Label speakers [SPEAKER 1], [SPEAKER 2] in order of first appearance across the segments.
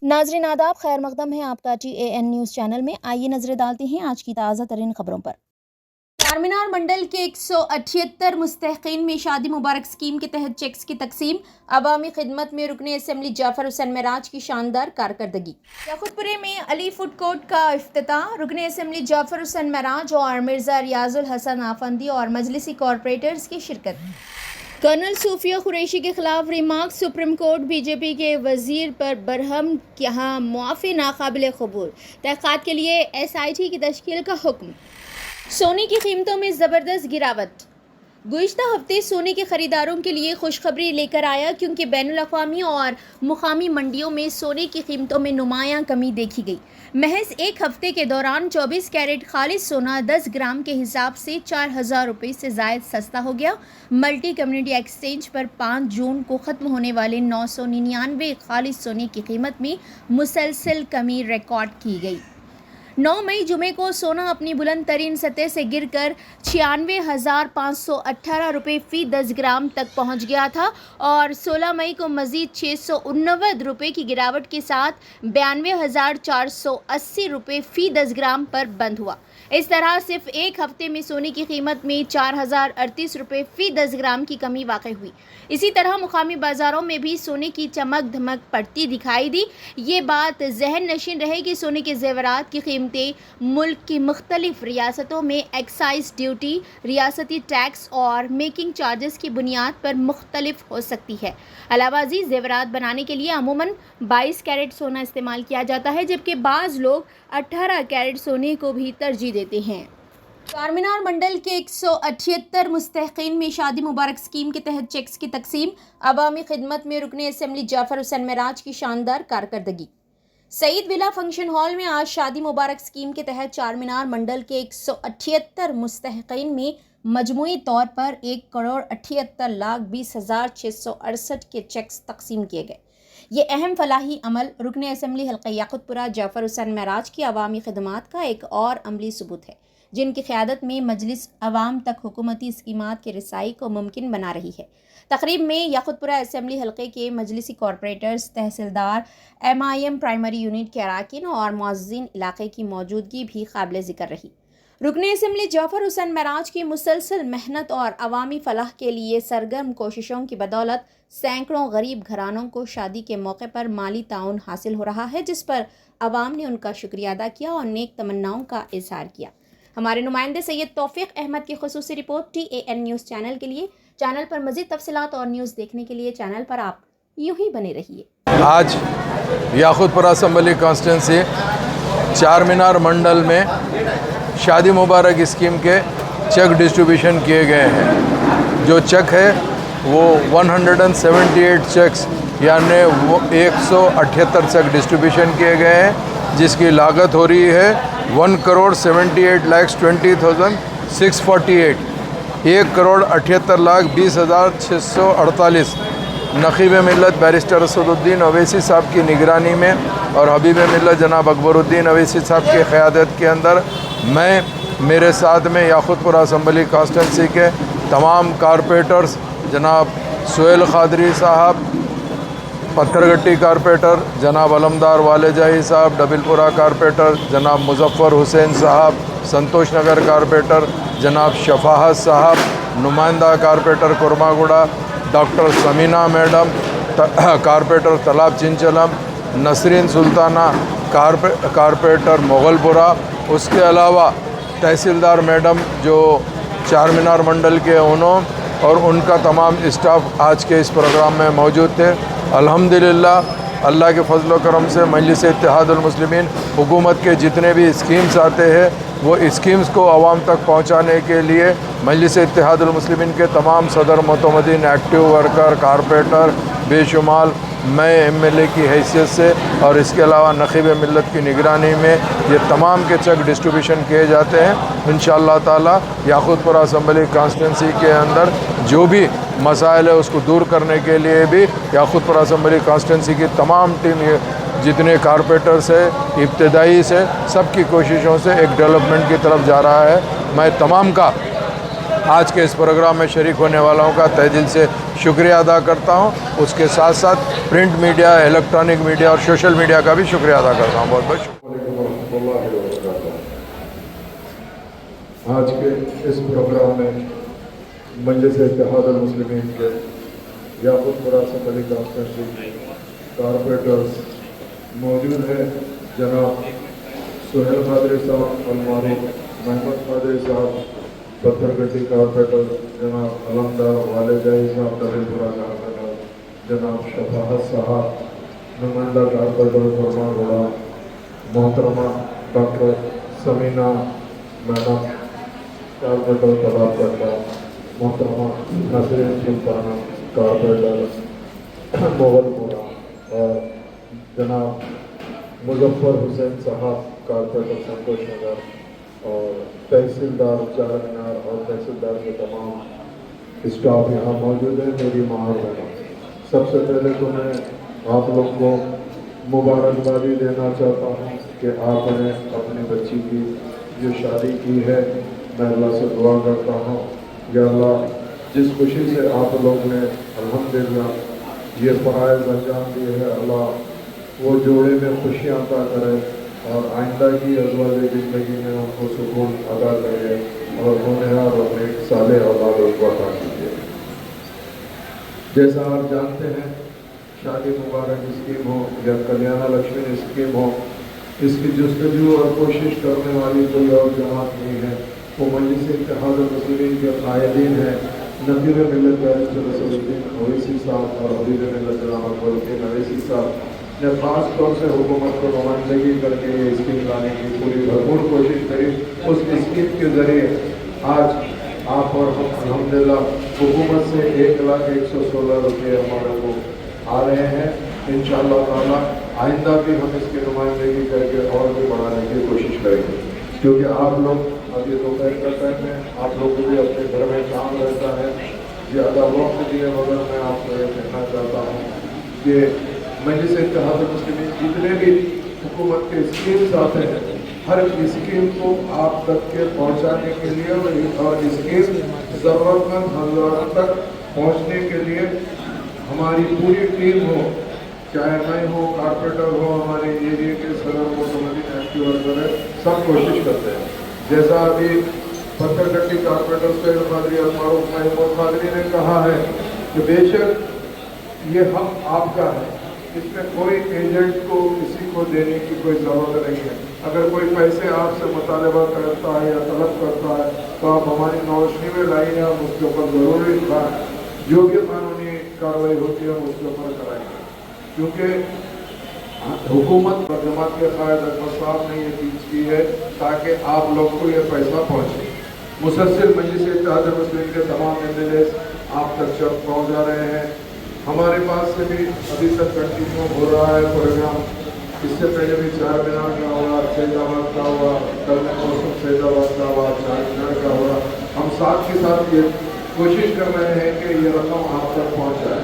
[SPEAKER 1] नाजरीन आदाब, खैर मकदम है आपका TAN न्यूज़ चैनल में। आइए नजरें डालते हैं आज की ताज़ा तरीन खबरों पर। चारमीनार मंडल के 178 मुस्तहक़ीन में शादी मुबारक स्कीम के तहत चेक्स की तकसीम। अवामी खिदमत में रुकने असम्बली जाफर हुसैन महराज की शानदार कारकर्दगी। याकुतपुरे में अली फूड कोर्ट का इफ्तिताह। रुकने असम्बली जाफर हुसैन महराज और मिर्ज़ा रियाजुल हसन आफंदी और मजलिसी कॉरपोरेटर्स की शिरकत। कर्नल सूफिया कुरैशी के खिलाफ रिमार्क। सुप्रीम कोर्ट बीजेपी के वजीर पर बरहम यहाँ मुआफ़ी नाकाबिल कबूल। तहक़ीक़ात के लिए SIT की तश्कील का हुक्म। सोने की कीमतों में ज़बरदस्त गिरावट। गुज़िश्ता हफ्ते सोने के ख़रीदारों के लिए खुशखबरी लेकर आया, क्योंकि बैनुल-अक़वामी और मुक़ामी मंडियों में सोने की कीमतों में नुमायां कमी देखी गई। महज एक हफ्ते के दौरान 24 कैरेट खालिस सोना 10 ग्राम के हिसाब से 4000 रुपये से ज़ायद सस्ता हो गया। मल्टी कम्युनिटी एक्सचेंज पर 5 जून को ख़त्म होने वाले 999 खालिस सोने की कीमत में मुसलसल कमी रिकॉर्ड की गई। 9 मई जुमे को सोना अपनी बुलंद तरीन सतह से गिरकर 96,518 रुपये फ़ी 10 ग्राम तक पहुंच गया था और 16 मई को मज़ीद 689 रुपये की गिरावट के साथ 92,480 रुपये फ़ी 10 ग्राम पर बंद हुआ। इस तरह सिर्फ एक हफ्ते में सोने की कीमत में 4,038 रुपये फ़ी 10 ग्राम की कमी वाक़ई हुई। इसी तरह मुकामी बाज़ारों में भी सोने की चमक धमक पड़ती दिखाई दी। ये बात जहन नशीन रहे कि सोने के ज़ेवरात की कीमतें मुल्क की मुख्तलिफ रियासतों में एक्साइज ड्यूटी, रियासती टैक्स और मेकिंग चार्जेस की बुनियाद पर मुख्तलिफ हो सकती है। अलावाजी ज़ेवरात बनाने के लिए अमूमन 22 कैरेट सोना इस्तेमाल किया जाता है, जबकि बाज़ लोग 18 कैरेट सोने को भी तरजीह देते हैं। चारमीनार मंडल के 178 मुस्तहक़ीन में शादी मुबारक स्कीम के तहत चेक्स की तकसीम। अवामी खिदमत में रुकने असम्बली जाफर हुसैन महराज की शानदार कारकर्दगी। सईद विला फंक्शन हॉल में आज शादी मुबारक स्कीम के तहत चारमीनार मंडल के 178 मुस्तहक़ीन में मजमूई तौर पर 1,78,20,668 के चेक्स तकसीम किए गए। ये अहम फलाही अमल रुकने असम्बली हल्का याकुतपुरा जाफर हुसैन महराज की अवामी खिदमात का एक और अमली सबूत है, जिनकी क़यादत में मजलिस अवाम तक हुकूमती स्कीमात की रसाई को मुमकिन बना रही है। तकरीब में याकुतपुरा असम्बली हल्के के मजलिसी कॉरपोरेटर्स, तहसीलदार, MIM प्राइमरी यूनिट के अराकीन और मुअज़्ज़िन इलाके की मौजूदगी भी काबिल ज़िक्र रही। रुकने असम्बली जाफर हुसैन महराज की मुसलसल मेहनत और अवामी फलाह के लिए सरगर्म कोशिशों की बदौलत सैकड़ों गरीब घरानों को शादी के मौके पर माली ताउन हासिल हो रहा है, जिस पर अवाम ने उनका शुक्रिया अदा किया और नेक तमन्नाओं का इज़हार किया। हमारे नुमाइंदे सैयद तौफीक अहमद की खुसूसी रिपोर्ट TAN न्यूज़ चैनल के लिए। चैनल पर मज़ीद तफसीलात और न्यूज़ देखने के लिए चैनल पर आप यूं ही बने रहिए।
[SPEAKER 2] आज याकुतपुरा असम्बली कॉन्स्टिट्यूंसी चारमीनार मंडल में शादी मुबारक स्कीम के चेक डिस्ट्रीब्यूशन किए गए हैं। जो चेक है वो 178 चेक्स यानी वो 178 चेक डिस्ट्रीब्यूशन किए गए हैं, जिसकी लागत हो रही है 1,78,20,648 1,78,20,648। नक़ीब मिल्लत बैरिस्टर असदुद्दीन अवैसी साहब की निगरानी में और हबीब मिल्लत जनाब अकबरुद्दीन अवैसी साहब की क़यादत के अंदर मैं, मेरे साथ में याकुतपुरा असम्बली कॉन्स्टिट्यूंसी के तमाम कारपोरेटर्स जनाब सुहेल क़ादरी साहब, पत्थरगट्टी कारपोरेटर जनाब अलमदार वालेजाही साहब, डबिलपुरा कारपोरेटर जनाब मुजफ्फर हुसैन साहब, संतोष नगर कारपोरेटर जनाब शफाहत साहब, नुमाइंदा corporator Kurmaguda doctor Samina madam, corporator Talab Chinchalam, Nasreen Sultana corporator Mughalpura, उसके अलावा तहसीलदार मैडम जो चारमीनार मंडल के उन्होंने और उनका तमाम स्टाफ आज के इस प्रोग्राम में मौजूद थे। अल्हम्दुलिल्लाह अल्लाह के फजल व करम से मजलिस इत्तेहादुल मुस्लिमीन हुकूमत के जितने भी स्कीम्स आते हैं वो स्कीम्स को आवाम तक पहुंचाने के लिए मजलिस इत्तेहादुल मुस्लिमीन के तमाम सदर मुतमदीन, एक्टिव वर्कर, कारपोरेटर बेशुमार, मैं MLA की हैसियत से और इसके अलावा नक़ीब मिल्लत की निगरानी में ये तमाम के चेक डिस्ट्रीब्यूशन किए जाते हैं। इंशाअल्लाह ताला याकुतपुरा असम्बली कॉन्स्टिट्यूंसी के अंदर जो भी मसाइल है उसको दूर करने के लिए भी याकुतपुरा असम्बली कॉन्स्टिट्यूंसी की तमाम टीम, ये जितने कारपोरेटर्स है इब्तदाई से सबकी कोशिशों से एक डेवलपमेंट की तरफ जा रहा है। मैं तमाम का आज के इस प्रोग्राम में शरीक होने वालों का तहे दिल से शुक्रिया अदा करता हूँ। उसके साथ साथ प्रिंट मीडिया, इलेक्ट्रॉनिक मीडिया और सोशल मीडिया का भी शुक्रिया अदा करता हूँ। बहुत बहुत शुक्रिया।
[SPEAKER 3] आज के इस प्रोग्राम में मजलिस इत्तेहाद मुस्लिमीन के याकुतपुरा असम्बली कॉन्स्टिट्यूंसी कॉरपोरेटर्स मौजूद हैं। जनाब सुहेल कादरी साहब अलमारूफ, महमद कादरी साहब पत्थरगड्डी कॉरपोरेटर, जनाब अलमदार वालिदाई साहब दबिलपुरा कॉरपोरेटर, जनाब शफाहत साहब नुमाइंदा कॉरपोरेटर फरमागोड़ा, मोहतरमा डॉक्टर समीना मैडम कॉरपोरेटर तलाबगड्डा, मोहतरमा नसरीन सुल्ताना कॉरपोरेटर मोगलपुरा और जनाब मुजफ्फर हुसैन साहब कॉरपोरेटर संतोष नगर और तहसीलदार चारमीनार और तहसीलदार के तमाम स्टाफ यहाँ मौजूद है। मेरी माँ और बहनों, सबसे पहले तो मैं आप लोग को मुबारकबादी देना चाहता हूँ कि आपने अपनी बच्ची की जो शादी की है, मैं अल्लाह से दुआ करता हूँ या अल्लाह जिस खुशी से आप लोग ने अल्हम्दुलिल्लाह ये फ़राइज़ अंजाम दिए है, अल्लाह वो जोड़े में खुशियाँ अता करे और आइंदा की अज़वाज ज़िंदगी में उनको सुकून अदा करे और होनहार और एक साले औलाद उनको अता कीजिए। जैसा आप जानते हैं, शादी मुबारक स्कीम हो या कल्याण लक्ष्मी स्कीम हो, इसकी जस्तजू और कोशिश करने वाली कोई और जमात नहीं है। वो मजलिस इत्तेहाद मुस्लिमीन के कायदीन है, नबी मिल्लत बैरिस्टर रसूलुद्दीन ओवैसी साहब और हबीब मिल्लत जनाब अकबरुद्दीन ओवैसी साहब ने ख़ास तौर से हुकूमत को नुमाइंदगी करके ये स्कीम लाने की पूरी भरपूर कोशिश करी। उस स्कीम के ज़रिए आज आप और हम अल्हम्दुलिल्लाह हुकूमत से 1,01,16 रुपये हमारे को आ रहे हैं। इंशाअल्लाह ताला आइंदा भी हम इसकी नुमाइंदगी करके और भी बढ़ाने की कोशिश करेंगे, क्योंकि आप लोग अभी दोपहर का टाइम है, आप लोग को भी अपने घर में काम रहता है। ज़्यादा वक्त दिए बगैर मैं आपको ये कहना चाहता हूँ कि मजलिस इत्तेहाद मुस्लिमीन जितने भी हुकूमत के स्कीम्स आते हैं, हर स्कीम को आप तक के पहुँचाने के लिए और स्कीम ज़रूरतमंद हज़रात तक पहुँचने के लिए हमारी पूरी टीम हो, चाहे मैं हो, कारपोरेटर हो, हमारे एरिया के सदर मोटमदीन एक्टिव वर्कर है, सब कोशिश करते हैं। जैसा अभी पत्थरगट्टी कारपोरेटर सुहेल कादरी अलमारूफ महमूद कादरी ने कहा है कि बेशक ये हक आपका है, इसमें कोई एजेंट को किसी को देने की कोई ज़रूरत नहीं है। अगर कोई पैसे आपसे मुतालबा करता है या तलब करता है तो आप हमारी नौशनी में लाइए, हम उसके ऊपर ज़रूरी जो भी कानूनी कार्रवाई होती है हम उसके ऊपर कराएंगे, क्योंकि हुकूमत और जमात के कायद अकबर साहब ने ये चीज़ की है ताकि आप लोग को ये पैसा पहुँचे। मुसलसल मजलिस इत्तेहाद मुस्लिमीन के तमाम MLA आप तक जब पहुँचा रहे हैं। हमारे पास से भी अभी तक कंटिन्यू हो रहा है प्रोग्राम। इससे पहले भी चारमीनार का हुआ, फैजाबाद का हुआ, कल मौसम फैजाबाद का हुआ, चारमीनार का हुआ। हम साथ के साथ ये कोशिश कर रहे हैं कि ये रकम आप तक पहुँच जाए।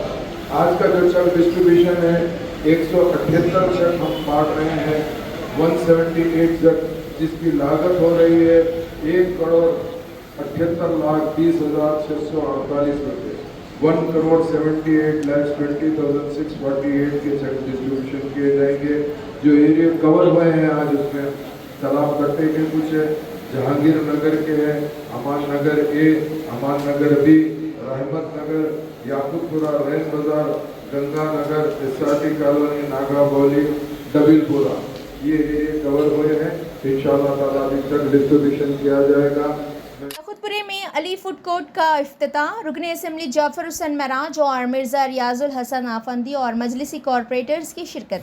[SPEAKER 3] आज का जो चेक डिस्ट्रीब्यूशन है 178 चेक हम बांट रहे हैं, 178 चेक जिसकी लागत हो रही है 1,78,20,648 रुपये। 1,78,20,648 के चेक डिस्ट्रीब्यूशन किए जाएंगे। जो एरिया कवर हुए हैं आज उसमें तालाबगट्टे के कुछ है, जहांगीर नगर के हैं, अमान नगर ए, अमान नगर बी, रहमत नगर, याकुतपुरा, रैन बाजार, गंगा नगर, एसआरटी कॉलोनी, नागा बौली, डबिलपुरा, ये एरिया कवर हुए हैं। इंशाअल्लाह ताला अभी तक डिस्ट्रीब्यूशन किया जाएगा।
[SPEAKER 1] याकुतपुरे में अली फूड कोर्ट का इफ्तिताह, रुकन असम्बली जाफर हुसैन महराज और मिर्ज़ा रियाजुल हसन आफंदी और मजलिसी कॉरपोरेटर्स की शिरकत।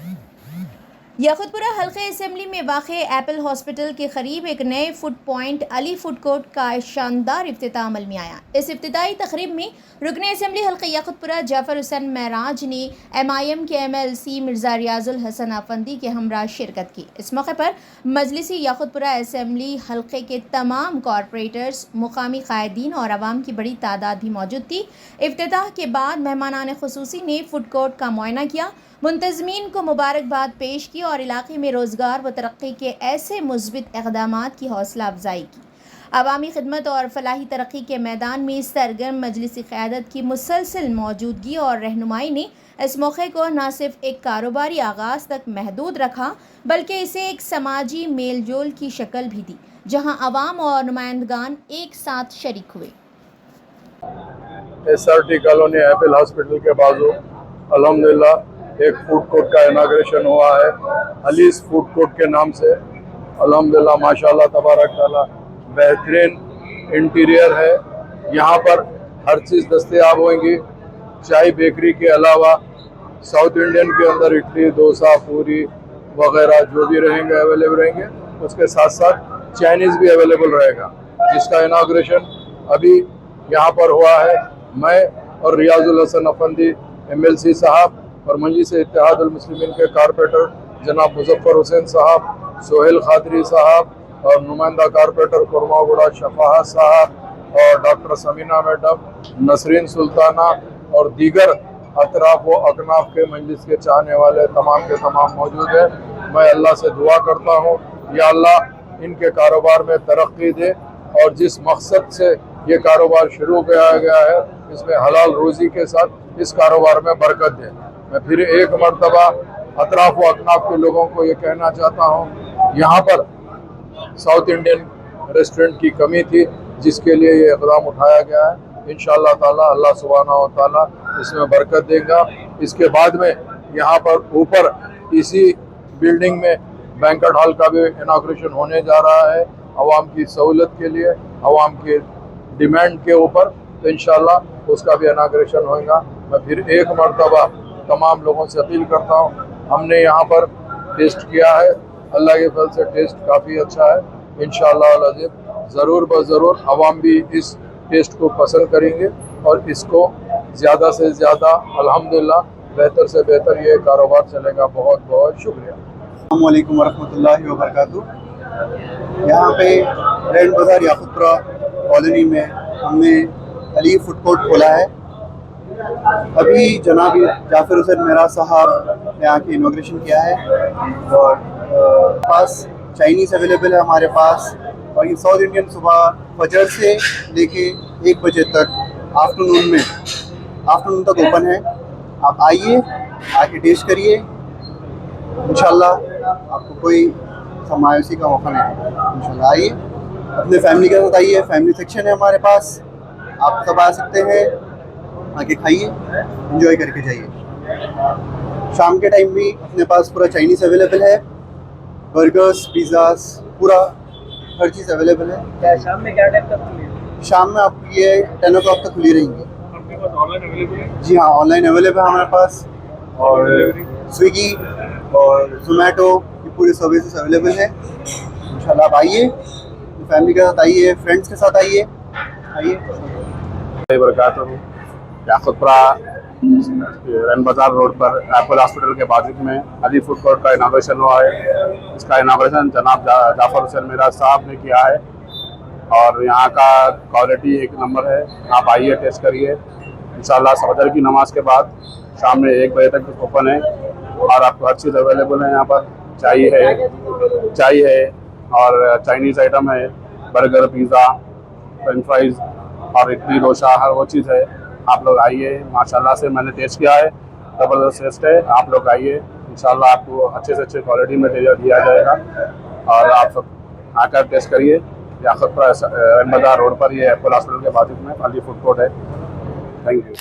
[SPEAKER 1] याकुतपुरा हल्के असम्बली में वाक़े एप्पल हॉस्पिटल के करीब एक नए food point Ali food court का शानदार इफ्तिताह अमल में आया। इस इफ्तिताई तकरीब में रुकन असम्बली हल्के याकुतपुरा जाफर हुसैन महराज ने MIM के MLC मिर्ज़ा रियाजुल हसन आफंदी के हमरा शिरकत की। इस मौके पर मजलिसी याकुतपुरा असम्बली हल्के के तमाम कॉरपोरेटर्स, मुकामी कायदीन और आवाम की बड़ी तादाद भी मौजूद थी। इफ्तिताह के बाद मेहमानान खुसूसी ने फूड कोर्ट का मुआयना किया, मुंतज़मीन को मुबारकबाद पेश की और इलाके में रोज़गार व तरक्की के ऐसे मुस्बित इक़दामात की हौसला अफजाई की। عوامی خدمت اور فلاحی ترقی کے میدان میں سرگرم مجلسی قیادت کی مسلسل موجودگی اور رہنمائی نے اس موقع کو نہ صرف ایک کاروباری آغاز تک محدود رکھا بلکہ اسے ایک سماجی میل جول کی شکل بھی دی، جہاں عوام اور نمائندگان ایک ساتھ شریک ہوئے۔
[SPEAKER 2] SRT کالونی ایپل ہاسپٹل کے بازو الحمدللہ ایک فوڈ کورٹ کا اناگریشن ہوا ہے، علیز فوڈ کورٹ کے نام سے۔ الحمدللہ ماشاءاللہ تبارک تعالیٰ بہترین انٹیریئر ہے، یہاں پر ہر چیز دستیاب ہوئیں گی۔ چائے بیکری کے علاوہ ساؤتھ انڈین کے اندر اڈلی، ڈوسا، پوری وغیرہ جو بھی رہیں گے اویلیبل رہیں گے، اس کے ساتھ ساتھ چائنیز بھی اویلیبل رہے گا، جس کا اناگریشن ابھی یہاں پر ہوا ہے۔ میں اور ریاض الحسن افندی MLC صاحب اور مجلس اتحاد المسلمین کے کارپوریٹر جناب مظفر حسین صاحب، سہیل خاطری صاحب اور نمائندہ کارپوریٹر کرما گوڑا شفاعت صاحب اور ڈاکٹر سمینہ میڈم، نسرین سلطانہ اور دیگر اطراف و اکناف کے مجلس کے چاہنے والے تمام کے تمام موجود ہیں۔ میں اللہ سے دعا کرتا ہوں یا اللہ ان کے کاروبار میں ترقی دے اور جس مقصد سے یہ کاروبار شروع کیا گیا ہے اس میں حلال روزی کے ساتھ اس کاروبار میں برکت دے۔ میں پھر ایک مرتبہ اطراف و اکناف کے لوگوں کو یہ کہنا چاہتا ہوں، یہاں پر ساؤتھ انڈین ریسٹورنٹ کی کمی تھی جس کے لیے یہ اقدام اٹھایا گیا ہے۔ انشاءاللہ تعالی اللہ سبحانہ و تعالی اس میں برکت دے گا۔ اس کے بعد میں یہاں پر اوپر اسی بلڈنگ میں بینکٹ ہال کا بھی اناگریشن ہونے جا رہا ہے، عوام کی سہولت کے لیے، عوام کی ڈیمانڈ کے اوپر، تو انشاءاللہ اس کا بھی اناگریشن ہوئے گا۔ میں پھر ایک مرتبہ تمام لوگوں سے اپیل کرتا ہوں، ہم نے یہاں پر ٹیسٹ کیا ہے، اللہ کے فضل سے ٹیسٹ کافی اچھا ہے۔ انشاءاللہ العزیز ضرور بضرور عوام بھی اس ٹیسٹ کو پسند کریں گے اور اس کو زیادہ سے زیادہ الحمدللہ بہتر سے بہتر یہ کاروبار چلے گا۔ بہت بہت شکریہ۔
[SPEAKER 4] السلام علیکم ورحمۃ اللہ وبرکاتہ۔ یہاں پہ رینڈ بازار یاقوت پورہ کالونی میں ہم نے علی فوڈ کورٹ کھولا ہے۔ ابھی جناب جعفر حسین میراث صاحب نے یہاں کی انوگریشن کیا ہے اور پاس چائنیز اویلیبل ہے ہمارے پاس، اور یہ ساؤتھ انڈین صبح فجر سے لے کے 1 بجے تک آفٹرنون تک اوپن ہے۔ آپ آئیے، آ کے ٹیسٹ کریے، انشاءاللہ آپ کو کوئی مایوسی کا موقع نہیں ہے۔ انشاءاللہ آئیے، اپنے فیملی کے ساتھ آئیے، فیملی سیکشن ہے ہمارے پاس، آپ سب آ سکتے ہیں، آ کے کھائیے، انجوائے کر کے جائیے۔ شام کے ٹائم بھی اپنے پاس پورا چائنیز اویلیبل ہے، برگرز، پیزاز، پورا ہر چیز اویلیبل ہے۔
[SPEAKER 5] شام میں کیا ٹائم تک کھلی ہے؟
[SPEAKER 4] شام میں آپ یہ 10 o'clock تک کھلی رہیں گی۔
[SPEAKER 5] آپ کے پاس آن لائن اویلیبل ہے؟
[SPEAKER 4] جی ہاں، آن لائن اویلیبل ہے ہمارے پاس، اور سویگی اور زومیٹو کی پوری سروسز اویلیبل ہے۔ انشاءاللہ آپ آئیے، فیملی کے ساتھ آئیے، فرینڈس کے ساتھ آئیے۔
[SPEAKER 6] وبرکاتہ۔ یاقوت پورہ رین بازار روڈ پر ایپل ہاسپٹل کے بازو میں علی فوڈ کورٹ کا اناگریشن ہوا ہے۔ اس کا اناگریشن جناب جعفر حسین میراث صاحب نے کیا ہے اور یہاں کا کوالٹی ایک نمبر ہے۔ آپ آئیے، ٹیسٹ کریے۔ انشاءاللہ فجر کی نماز کے بعد شام میں 1 بجے تک اوپن ہے اور آپ کو ہر چیز اویلیبل ہے۔ یہاں پر چائے ہے اور چائنیز آئٹم ہے، برگر، پیزا، فرینچ فرائز اور اڈلی، ڈوسا، ہر وہ چیز ہے۔ آپ لوگ آئیے، ماشاءاللہ سے میں نے ٹیسٹ کیا ہے، زبردست ٹیسٹ ہے۔ آپ لوگ آئیے، انشاءاللہ آپ کو اچھے سے اچھے کوالٹی میں دیا جائے گا اور آپ سب آ کر ٹیسٹ کریے۔ یاقوت پورہ رین بازار روڈ پر یہ ایپل ہاسپٹل کے بازو میں علی فوڈ کورٹ ہے۔ Thank you.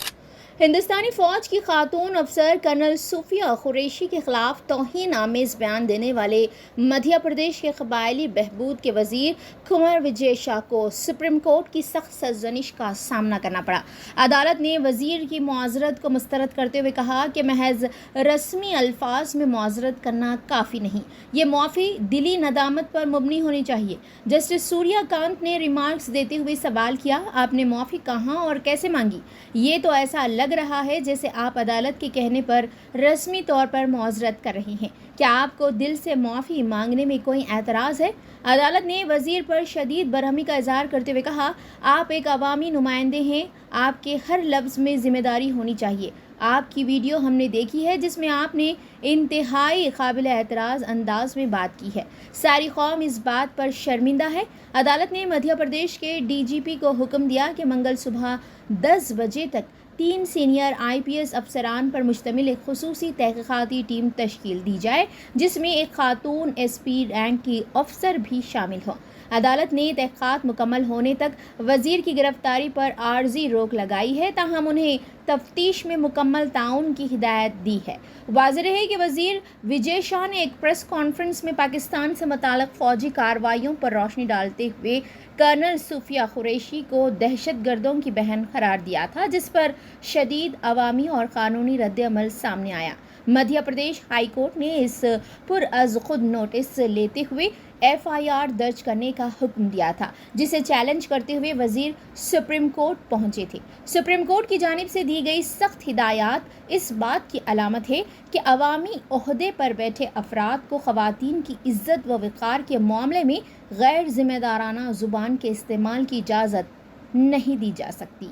[SPEAKER 1] ہندوستانی فوج کی خاتون افسر کرنل صوفیہ قریشی کے خلاف توہین آمیز بیان دینے والے مدھیہ پردیش کے قبائلی بہبود کے وزیر کنور وجے شاہ کو سپریم کورٹ کی سخت سرزنش کا سامنا کرنا پڑا۔ عدالت نے وزیر کی معذرت کو مسترد کرتے ہوئے کہا کہ محض رسمی الفاظ میں معذرت کرنا کافی نہیں، یہ معافی دلی ندامت پر مبنی ہونی چاہیے۔ جسٹس سوریہ کانت نے ریمارکس دیتے ہوئے سوال کیا، آپ نے معافی کہاں اور کیسے مانگی؟ یہ تو ایسا لگ رہا ہے جیسے آپ عدالت کے کہنے پر رسمی طور پر معذرت کر رہی ہیں۔ کیا آپ کو دل سے معافی مانگنے میں کوئی اعتراض ہے؟ عدالت نے وزیر پر شدید برہمی کا اظہار کرتے ہوئے کہا، آپ ایک عوامی نمائندے ہیں، آپ کے ہر لفظ میں ذمہ داری ہونی چاہیے۔ آپ کی ویڈیو ہم نے دیکھی ہے جس میں آپ نے انتہائی قابل اعتراض انداز میں بات کی ہے. ساری قوم اس بات پر شرمندہ ہے. عدالت نے مدھیہ پردیش کے DGP کو حکم دیا کہ منگل صبح 10 بجے تک 3 سینئر IPS افسران پر مشتمل ایک خصوصی تحقیقاتی ٹیم تشکیل دی جائے جس میں ایک خاتون SP رینک کی افسر بھی شامل ہو. عدالت نے تحقیقات مکمل ہونے تک وزیر کی گرفتاری پر عارضی روک لگائی ہے، تاہم انہیں تفتیش میں مکمل تعاون کی ہدایت دی ہے. واضح رہے کہ وزیر وجے شاہ نے ایک پریس کانفرنس میں پاکستان سے متعلق فوجی کارروائیوں پر روشنی ڈالتے ہوئے کرنل صوفیہ قریشی کو دہشت گردوں کی بہن قرار دیا تھا، جس پر شدید عوامی اور قانونی رد عمل سامنے آیا. مدھیہ پردیش ہائی کورٹ نے اس پر از خود نوٹس لیتے ہوئے FIR درج کرنے کا حکم دیا تھا، جسے چیلنج کرتے ہوئے وزیر سپریم کورٹ پہنچے تھے. سپریم کورٹ کی جانب سے دی گئی سخت ہدایات اس بات کی علامت ہے کہ عوامی عہدے پر بیٹھے افراد کو خواتین کی عزت و وقار کے معاملے میں غیر ذمہ دارانہ زبان کے استعمال کی اجازت نہیں دی جا سکتی.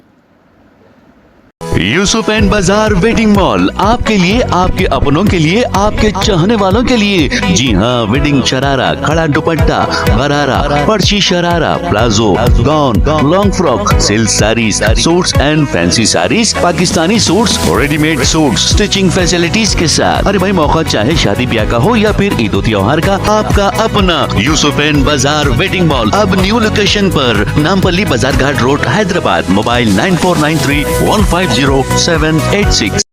[SPEAKER 7] یوسف اینڈ بازار ویڈنگ مال آپ کے لیے، آپ کے اپنوں کے لیے، آپ کے چاہنے والوں کے لیے. جی ہاں، ویڈنگ شرارہ، کھڑا دوپٹہ، غرارہ، پرچی sharara, palazzo, gown, long frock, silk saris, suits and fancy saris, Pakistani suits, ready made suits, stitching facilities کے ساتھ. ارے بھائی، موقع چاہے شادی بیاہ کا ہو یا پھر عید و تہوار کا، آپ کا اپنا یوسف اینڈ بازار ویڈنگ مال اب نیو لوکیشن پر، نامپلی بازار گھاٹ روڈ، حیدرآباد. موبائل 9493150786.